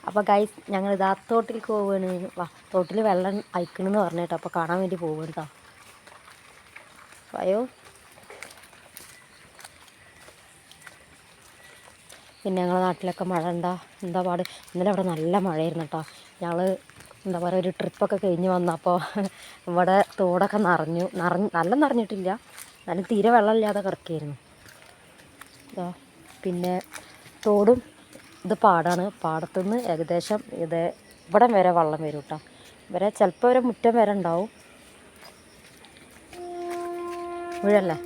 അപ്പോൾ ഗൈസ് ഞങ്ങൾ ഇതാ തോട്ടിലേക്ക് പോവുകയാണ്. വാ തോട്ടിൽ വെള്ളം അയക്കണമെന്ന് പറഞ്ഞിട്ട് അപ്പോൾ കാണാൻ വേണ്ടി പോവുകയാണ് കേട്ടോ. അയ്യോ പിന്നെ ഞങ്ങളുടെ നാട്ടിലൊക്കെ മഴ എന്താ പാട്? ഇന്നലെ അവിടെ നല്ല മഴയായിരുന്നു കേട്ടോ. ഞങ്ങൾ എന്താ പറയുക ഒരു ട്രിപ്പൊക്കെ കഴിഞ്ഞ് വന്നപ്പോൾ ഇവിടെ തോടൊക്കെ നല്ല നിറഞ്ഞിട്ടില്ല, നല്ല തീരെ വെള്ളമില്ലാതെ കിടക്കുകയായിരുന്നു. പിന്നെ തോടും ഇത് പാടാണ്. പാടത്തുനിന്ന് ഏകദേശം ഇവിടം വരെ വെള്ളം വരും കേട്ടോ. വരെ ചിലപ്പോൾ ഒരു മുറ്റം വരെ ഉണ്ടാവും. വീഴല്ലേ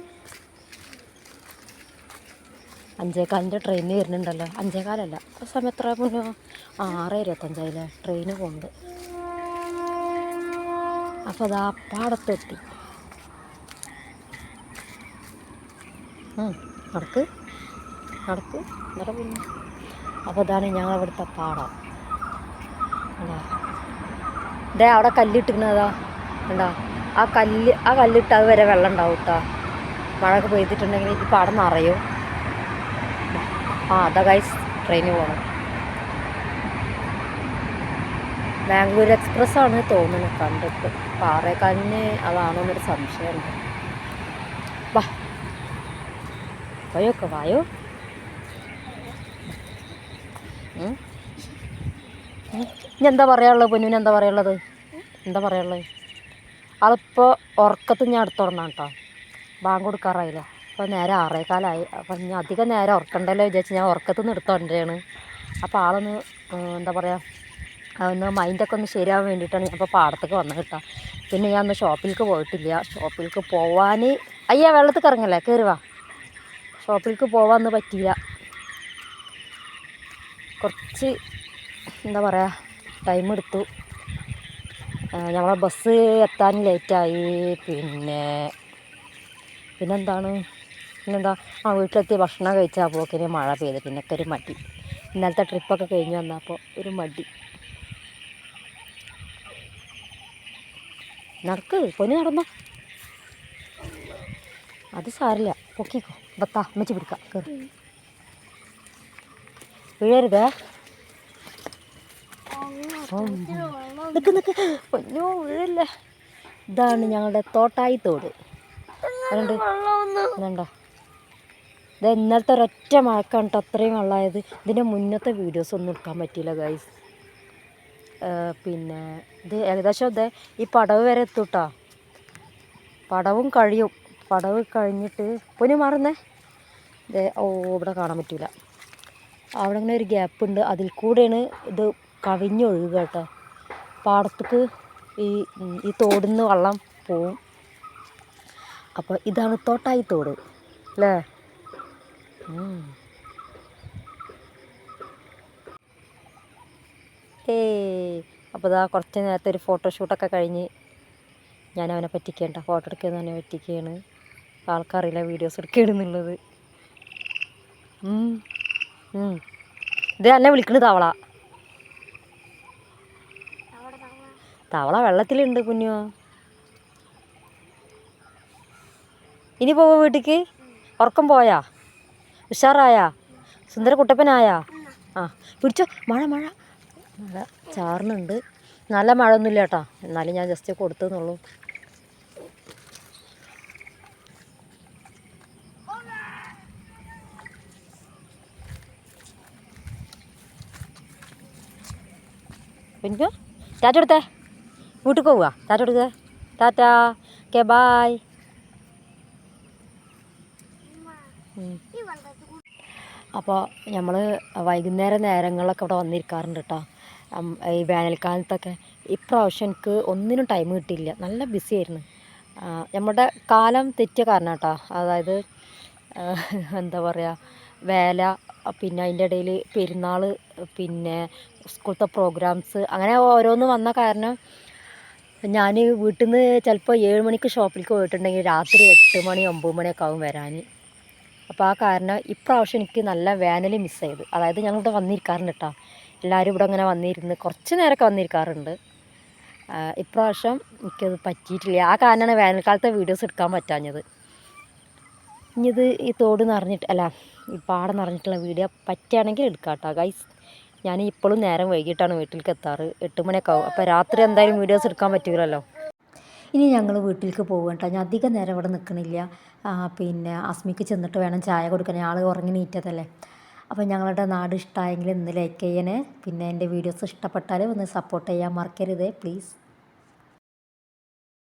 5:15 ട്രെയിനിന് വരുന്നുണ്ടല്ലോ. 5:15 ആ സമയം എത്ര മുന്നോ 6:25 ട്രെയിന് പോകുന്നുണ്ട്. അപ്പോൾ അതാ പാടത്തെത്തി. നടക്ക് എന്നിട്ട് പിന്നെ അപ്പോൾ ഇതാണ് ഞങ്ങളിവിടുത്തെ പാടം. ഇതേ അവിടെ കല്ലിട്ടിരുന്നതാ കണ്ടോ? ആ കല്ലിട്ട് അത് വരെ വെള്ളം ഉണ്ടാവും കേട്ടോ. മഴയൊക്കെ പെയ്തിട്ടുണ്ടെങ്കിൽ ഈ പാടം നിറയും. അതാ ഗൈസ് ട്രെയിന് പോകണം. ബാംഗ്ലൂർ എക്സ്പ്രസ് ആണ് തോന്നുന്നത് കണ്ടിട്ട്. പാറേക്കാലിന് അതാണോന്നൊരു സംശയമുണ്ട്. വായോ ഇനി എന്താ പറയാനുള്ളത്? പൊന്നുവിന് എന്താ പറയാനുള്ളത്? ആളിപ്പോൾ ഉറക്കത്തിൽ ഞാൻ അടുത്തുടന്നാണ് കേട്ടോ. ബാങ്ക് കൊടുക്കാറായില്ല. അപ്പോൾ നേരെ 6:15. അപ്പം ഇനി അധികം നേരം ഉറക്കണ്ടല്ലോ വിചാരിച്ച് ഞാൻ ഉറക്കത്തിൽ നിന്ന് എടുത്തോണ്ടാണ്. അപ്പോൾ ആളൊന്ന് എന്താ പറയുക, അതൊന്ന് മൈൻഡൊക്കെ ഒന്ന് ശരിയാവാൻ വേണ്ടിയിട്ടാണ് ഞാൻ ഇപ്പോൾ പാടത്തേക്ക് വന്നത് കേട്ടോ. പിന്നെ ഞാൻ ഒന്ന് ഷോപ്പിലേക്ക് പോയിട്ടില്ല. ഷോപ്പിലേക്ക് പോവാൻ വെള്ളത്തിൽ ഇറങ്ങല്ലേ, കയറി വാ. ഷോപ്പിലേക്ക് പോകാനൊന്നും പറ്റിയില്ല. കുറച്ച് എന്താ പറയുക ടൈം എടുത്തു. ഞങ്ങളെ ബസ് എത്താൻ ലേറ്റായി. പിന്നെന്താ വീട്ടിലെത്തി ഭക്ഷണം കഴിച്ചാൽ പോക്കിന് മഴ പെയ്ത്. പിന്നൊക്കെ ഒരു മടി. ഇന്നലത്തെ ട്രിപ്പൊക്കെ കഴിഞ്ഞ് വന്നപ്പോൾ ഒരു മടി. പൊന്നു നടന്നോ, അത് സാരില്ല, പൊക്കിക്കോ. ബത്താ അമ്മച്ചി പിടിക്കാം, കയറി. വീഴരുതേ. നിക്ക് പൊന്നോ, വീഴല്ലേ. ഇതാണ് ഞങ്ങളുടെ തോട്ടായി തോട്. അതുണ്ടോ? ഇത് ഇന്നലത്തെ ഒരൊറ്റ മഴക്കാണ് കേട്ടോ അത്രയും വെള്ളമായത്. ഇതിൻ്റെ മുന്നത്തെ വീഡിയോസ് ഒന്നും എടുക്കാൻ പറ്റിയില്ല ഗൈസ്. പിന്നെ ഇത് ഏകദേശം ഈ പടവ് വരെ എത്തും കേട്ടോ. പടവും കഴിയും. പടവ് കഴിഞ്ഞിട്ട് പൊന്നു മാറുന്നേ. ഇവിടെ കാണാൻ പറ്റില്ല. അവിടെ ഇങ്ങനെ ഒരു ഗ്യാപ്പുണ്ട്, അതിൽ കൂടെയാണ് ഇത് കവിഞ്ഞൊഴുകുക കേട്ടോ. പാടത്തേക്ക് ഈ തോടിൽ നിന്ന് വെള്ളം പോവും. അപ്പോൾ ഇതാണ് തോട്ടായി തോട് അല്ലേ. അപ്പോൾ ഇതാ കുറച്ച് നേരത്തെ ഒരു ഫോട്ടോഷൂട്ടൊക്കെ കഴിഞ്ഞ് ഞാൻ അവനെ പറ്റിക്കേണ്ട, ഫോട്ടോ എടുക്കുന്നത് അവനെ പറ്റിക്കുകയാണ്. ആൾക്കറിയില്ല വീഡിയോസ് എടുക്കുകയാണെന്നുള്ളത്. ഇത് എന്നെ വിളിക്കണത് തവള വെള്ളത്തിലുണ്ട് കുഞ്ഞോ. ഇനി പോവോ വീട്ടിലേക്ക്? ഉറക്കം പോയാ? ഉഷാറായാ? സുന്ദര കുട്ടപ്പനായാ? പിടിച്ചോ. മഴ ചാറുന്നുണ്ട്. നല്ല മഴ ഒന്നുമില്ല കേട്ടോ, എന്നാലും ഞാൻ ജസ്റ്റ് കൊടുത്തെന്നുള്ളൂ. പിന്നെ ടാറ്റ എടുത്തേ, വീട്ടിൽ പോവുക. ടാറ്റ എടുത്തേ. Tata, okay bye. അപ്പോൾ നമ്മൾ വൈകുന്നേരം നേരങ്ങളിലൊക്കെ ഇവിടെ വന്നിരിക്കാറുണ്ട് കേട്ടോ. ഈ വേനൽക്കാലത്തൊക്കെ. ഇപ്രാവശ്യം എനിക്ക് ഒന്നിനും ടൈം കിട്ടിയില്ല, നല്ല ബിസി ആയിരുന്നു. നമ്മുടെ കാലം തെറ്റിയ കാരണം കേട്ടോ. അതായത് എന്താ പറയുക, വേല, പിന്നെ അതിൻ്റെ ഇടയിൽ പെരുന്നാൾ, പിന്നെ സ്കൂളത്തെ പ്രോഗ്രാംസ്, അങ്ങനെ ഓരോന്ന് വന്ന കാരണം ഞാൻ വീട്ടിൽ നിന്ന് ചിലപ്പോൾ 7 മണിക്ക് ഷോപ്പിലേക്ക് പോയിട്ടുണ്ടെങ്കിൽ രാത്രി 8 മണി 9 മണിയൊക്കെ ആവും വരാൻ. അപ്പോൾ ആ കാരണം ഇപ്രാവശ്യം എനിക്ക് നല്ല വേനൽ മിസ് ചെയ്ത്. അതായത് ഞങ്ങളിവിടെ വന്നിരിക്കാറുണ്ട് കേട്ടോ. എല്ലാവരും ഇവിടെ അങ്ങനെ വന്നിരുന്ന് കുറച്ച് നേരമൊക്കെ വന്നിരിക്കാറുണ്ട്. ഇപ്രാവശ്യം എനിക്കത് പറ്റിയിട്ടില്ല. ആ കാരണമാണ് വേനൽക്കാലത്തെ വീഡിയോസ് എടുക്കാൻ പറ്റാഞ്ഞത്. ഇനിയിത് ഈ തോട് നിറഞ്ഞിട്ട് ഈ പാടം നിറഞ്ഞിട്ടുള്ള വീഡിയോ പറ്റുകയാണെങ്കിൽ എടുക്കാം കേട്ടോ ഗൈസ്. ഞാൻ ഇപ്പോഴും നേരം വൈകിട്ടാണ് വീട്ടിലേക്ക് എത്താറ്, 8 മണിയൊക്കെ ആവും. അപ്പോൾ രാത്രി എന്തായാലും വീഡിയോസ് എടുക്കാൻ പറ്റില്ലല്ലോ. ഇനി ഞങ്ങൾ വീട്ടിലേക്ക് പോകും കേട്ടോ. ഞാൻ അധികം നേരം ഇവിടെ നിൽക്കണില്ല. പിന്നെ അസ്മിക്ക് ചെന്നിട്ട് വേണം ചായ കൊടുക്കാൻ, ആൾ ഉറങ്ങി നീറ്റതല്ലേ. അപ്പോൾ ഞങ്ങളുടെ നാട് ഇഷ്ടമായെങ്കിൽ ഒന്ന് ലൈക്ക് ചെയ്യണേ. പിന്നെ എൻ്റെ വീഡിയോസ് ഇഷ്ടപ്പെട്ടാൽ ഒന്ന് സപ്പോർട്ട് ചെയ്യാൻ മറക്കരുത് പ്ലീസ്.